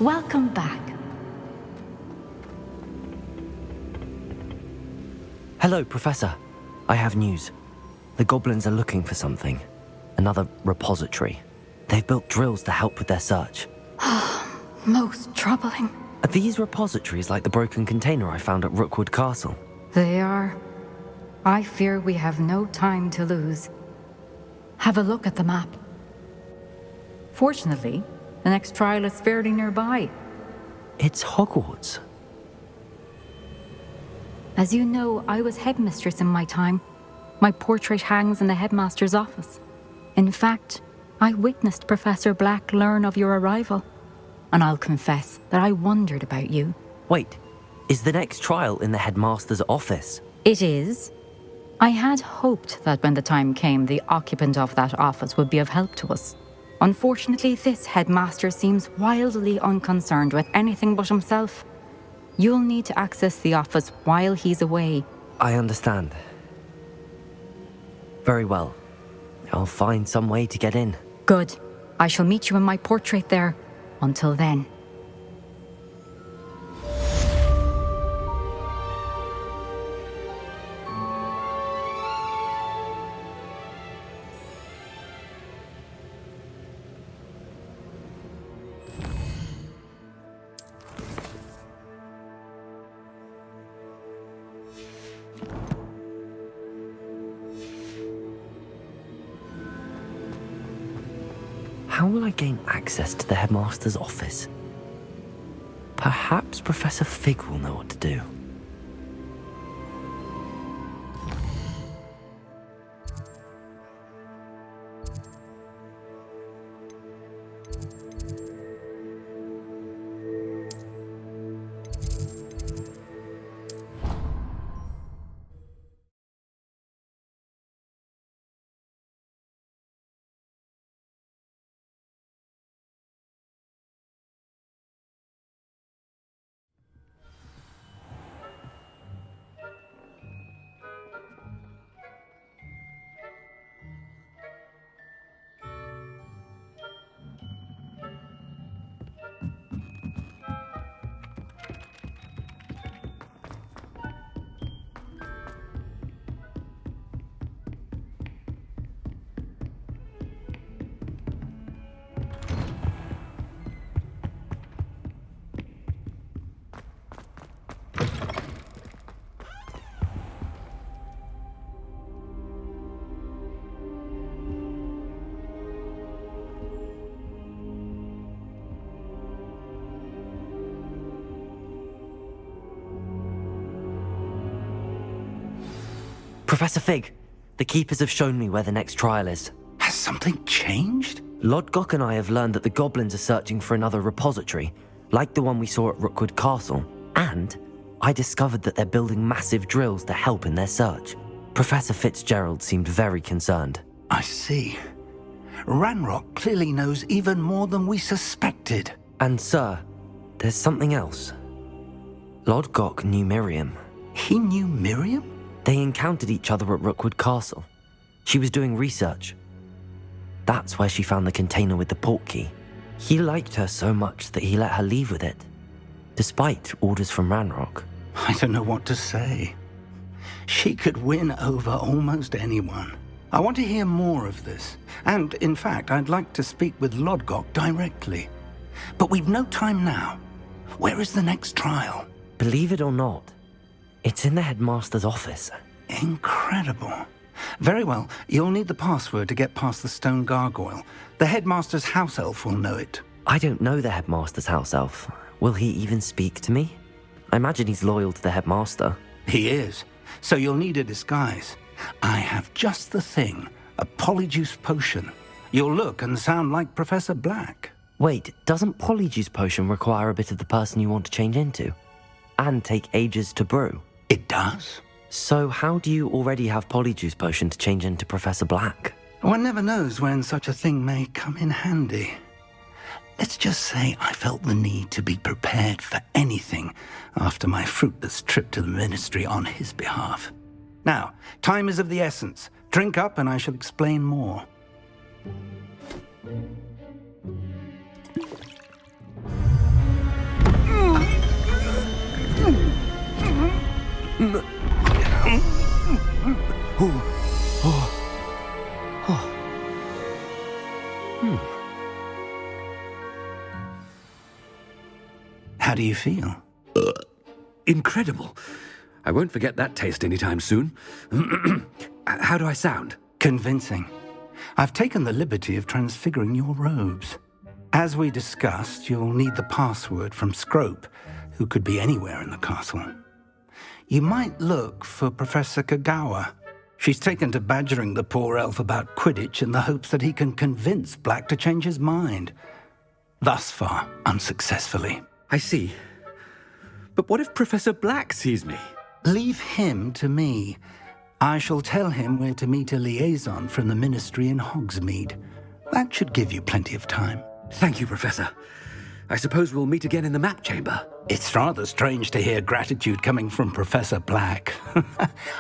Welcome back. Hello, Professor. I have news. The goblins are looking for something. Another repository. They've built drills to help with their search. Most troubling. Are these repositories like the broken container I found at Rookwood Castle? They are. I fear we have no time to lose. Have a look at the map. Fortunately, the next trial is fairly nearby. It's Hogwarts. As you know, I was headmistress in my time. My portrait hangs in the headmaster's office. In fact, I witnessed Professor Black learn of your arrival. And I'll confess that I wondered about you. Wait, is the next trial in the headmaster's office? It is. I had hoped that when the time came, the occupant of that office would be of help to us. Unfortunately, this headmaster seems wildly unconcerned with anything but himself. You'll need to access the office while he's away. I understand. Very well. I'll find some way to get in. Good. I shall meet you in my portrait there. Until then. How will I gain access to the headmaster's office? Perhaps Professor Fig will know what to do. Professor Fig, the Keepers have shown me where the next trial is. Has something changed? Lodgok and I have learned that the goblins are searching for another repository, like the one we saw at Rookwood Castle. And I discovered that they're building massive drills to help in their search. Professor Fitzgerald seemed very concerned. I see. Ranrock clearly knows even more than we suspected. And sir, there's something else. Lodgok knew Miriam. He knew Miriam? They encountered each other at Rookwood Castle. She was doing research. That's where she found the container with the portkey. He liked her so much that he let her leave with it, despite orders from Ranrock. I don't know what to say. She could win over almost anyone. I want to hear more of this. And, in fact, I'd like to speak with Lodgok directly. But we've no time now. Where is the next trial? Believe it or not, it's in the headmaster's office. Incredible. Very well, you'll need the password to get past the stone gargoyle. The headmaster's house elf will know it. I don't know the headmaster's house elf. Will he even speak to me? I imagine he's loyal to the headmaster. He is, so you'll need a disguise. I have just the thing, a Polyjuice potion. You'll look and sound like Professor Black. Wait, doesn't Polyjuice potion require a bit of the person you want to change into? And take ages to brew? It does. So how do you already have Polyjuice potion to change into Professor Black? One never knows when such a thing may come in handy. Let's just say I felt the need to be prepared for anything after my fruitless trip to the ministry on his behalf. Now, time is of the essence. Drink up and I shall explain more. How do you feel? Incredible. I won't forget that taste anytime soon. How do I sound? Convincing. I've taken the liberty of transfiguring your robes. As we discussed, you'll need the password from Scrope, who could be anywhere in the castle. You might look for Professor Kagawa. She's taken to badgering the poor elf about Quidditch in the hopes that he can convince Black to change his mind. Thus far, unsuccessfully. I see. But what if Professor Black sees me? Leave him to me. I shall tell him where to meet a liaison from the Ministry in Hogsmeade. That should give you plenty of time. Thank you, Professor. I suppose we'll meet again in the map chamber. It's rather strange to hear gratitude coming from Professor Black.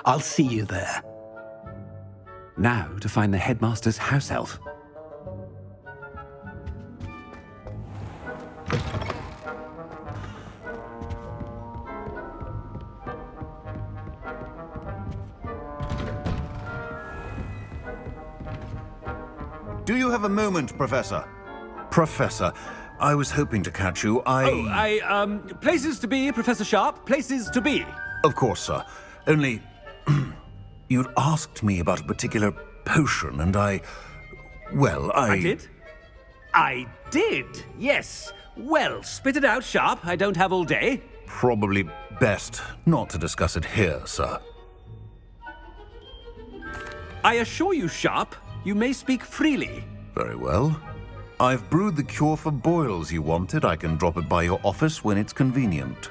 I'll see you there. Now to find the headmaster's house elf. Do you have a moment, Professor? Professor, I was hoping to catch you. Places to be, Professor Sharp. Places to be. Of course, sir. Only, you'd asked me about a particular potion, and I did? I did, yes. Well, spit it out, Sharp. I don't have all day. Probably best not to discuss it here, sir. I assure you, Sharp, you may speak freely. Very well. I've brewed the cure for boils you wanted. I can drop it by your office when it's convenient.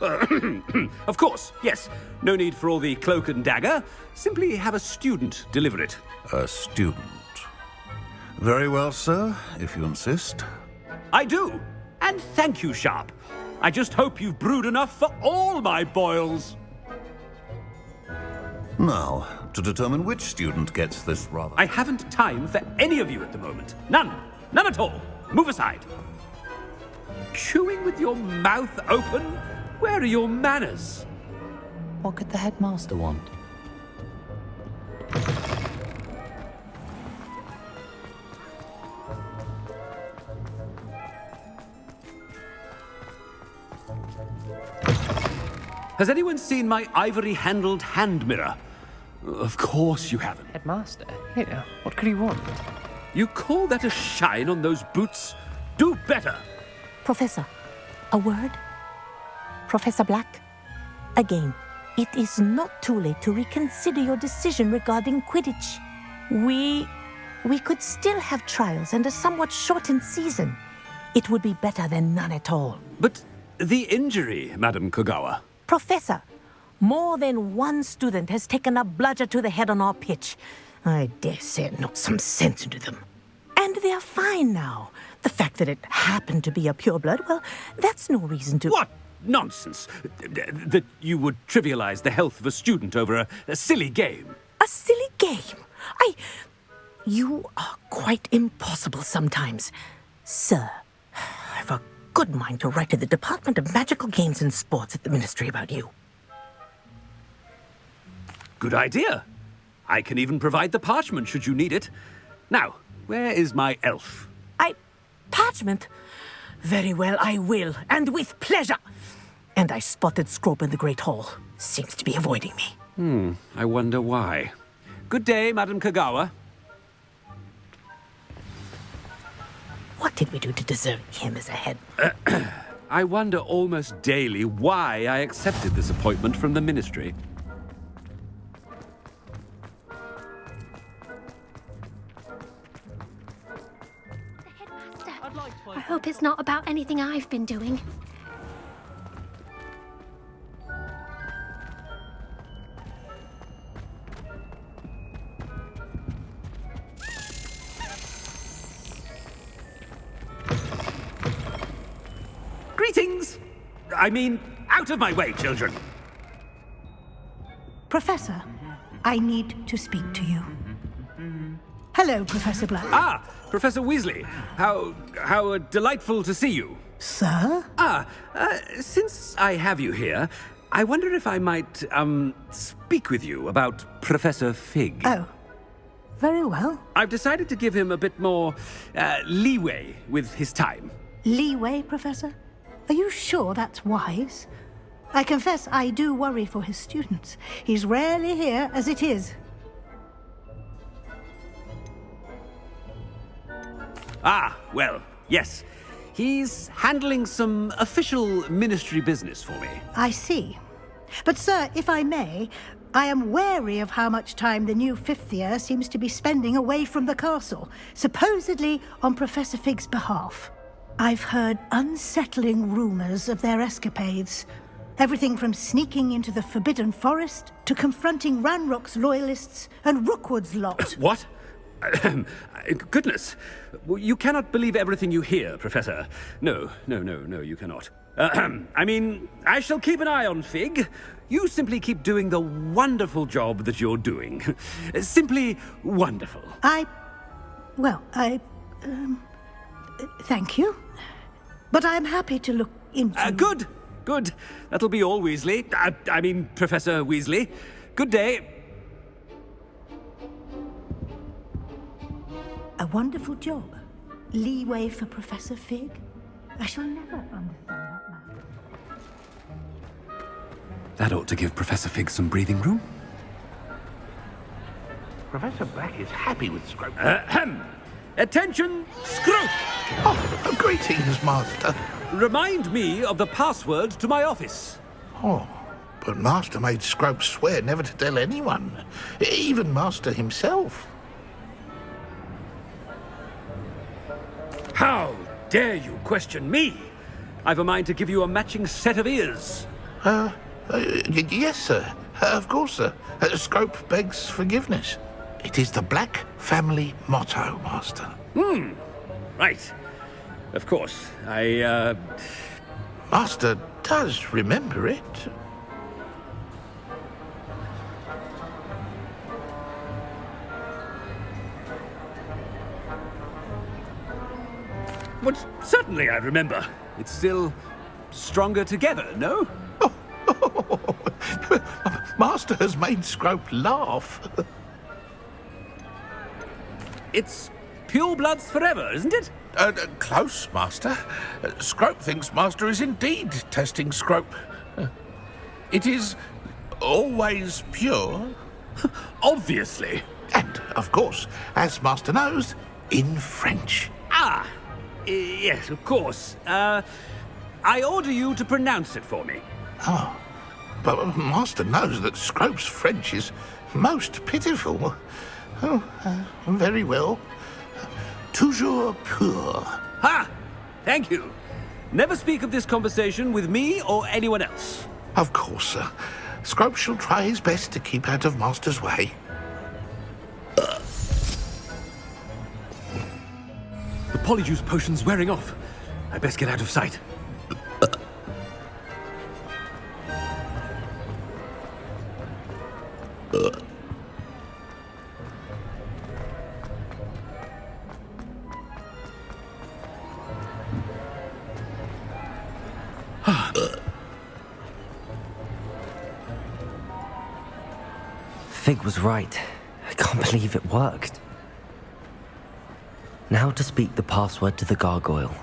Of course, yes. No need for all the cloak and dagger. Simply have a student deliver it. A student. Very well, sir, if you insist. I do. And thank you, Sharp. I just hope you've brewed enough for all my boils. Now, to determine which student gets this rather... I haven't time for any of you at the moment. None. None at all. Move aside. Chewing with your mouth open? Where are your manners? What could the headmaster want? Has anyone seen my ivory-handled hand mirror? Of course you haven't. Headmaster? Here, what could he want? You call that a shine on those boots? Do better! Professor, a word? Professor Black? Again, it is not too late to reconsider your decision regarding Quidditch. We could still have trials and a somewhat shortened season. It would be better than none at all. But the injury, Madam Kogawa. Professor, more than one student has taken a bludger to the head on our pitch. I dare say it knocked some sense into them. And they're fine now. The fact that it happened to be a pureblood, well, that's no reason to... What nonsense! That you would trivialize the health of a student over a silly game. A silly game? You are quite impossible sometimes. Sir, I've a good mind to write to the Department of Magical Games and Sports at the Ministry about you. Good idea. I can even provide the parchment should you need it. Now, where is my elf? Parchment? Very well, I will, and with pleasure. And I spotted Scrope in the Great Hall. Seems to be avoiding me. I wonder why. Good day, Madam Kagawa. What did we do to deserve him as a head? I wonder almost daily why I accepted this appointment from the Ministry. I hope it's not about anything I've been doing. Greetings! I mean, out of my way, children! Professor, I need to speak to you. Hello, Professor Black. Ah, Professor Weasley. How delightful to see you. Sir? Since I have you here, I wonder if I might, speak with you about Professor Fig. Oh, very well. I've decided to give him a bit more, leeway with his time. Leeway, Professor? Are you sure that's wise? I confess I do worry for his students. He's rarely here as it is. Ah, well, yes. He's handling some official ministry business for me. I see. But, sir, if I may, I am wary of how much time the new fifth year seems to be spending away from the castle, supposedly on Professor Fig's behalf. I've heard unsettling rumors of their escapades. Everything from sneaking into the Forbidden Forest to confronting Ranrock's loyalists and Rookwood's lot. What? Goodness. You cannot believe everything you hear, Professor. No, you cannot. I mean, I shall keep an eye on Fig. You simply keep doing the wonderful job that you're doing. Simply wonderful. Thank you. But I'm happy to look into... Good. That'll be all, Weasley. I mean, Professor Weasley. Good day. A wonderful job. Leeway for Professor Fig? I shall never understand that man. That ought to give Professor Fig some breathing room. Professor Black is happy with Scrope. Attention, Scrope! Oh, greetings, Master. Remind me of the password to my office. Oh, but Master made Scrope swear never to tell anyone, even Master himself. How dare you question me? I've a mind to give you a matching set of ears. Yes, sir. Of course, sir. Scrope begs forgiveness. It is the Black family motto, Master. Right. Of course. Master does remember it. But certainly I remember. It's still stronger together, no? Master has made Scrope laugh. It's pure bloods forever, isn't it? Close, Master. Scrope thinks Master is indeed testing Scrope. It is always pure. Obviously. And, of course, as Master knows, in French. Yes, of course. I order you to pronounce it for me. Oh, but Master knows that Scrope's French is most pitiful. Oh, very well. Toujours pur. Ha! Thank you. Never speak of this conversation with me or anyone else. Of course, sir. Scrope shall try his best to keep out of Master's way. The Polyjuice potion's wearing off. I best get out of sight. Fig was right. I can't believe it worked. Now to speak the password to the gargoyle.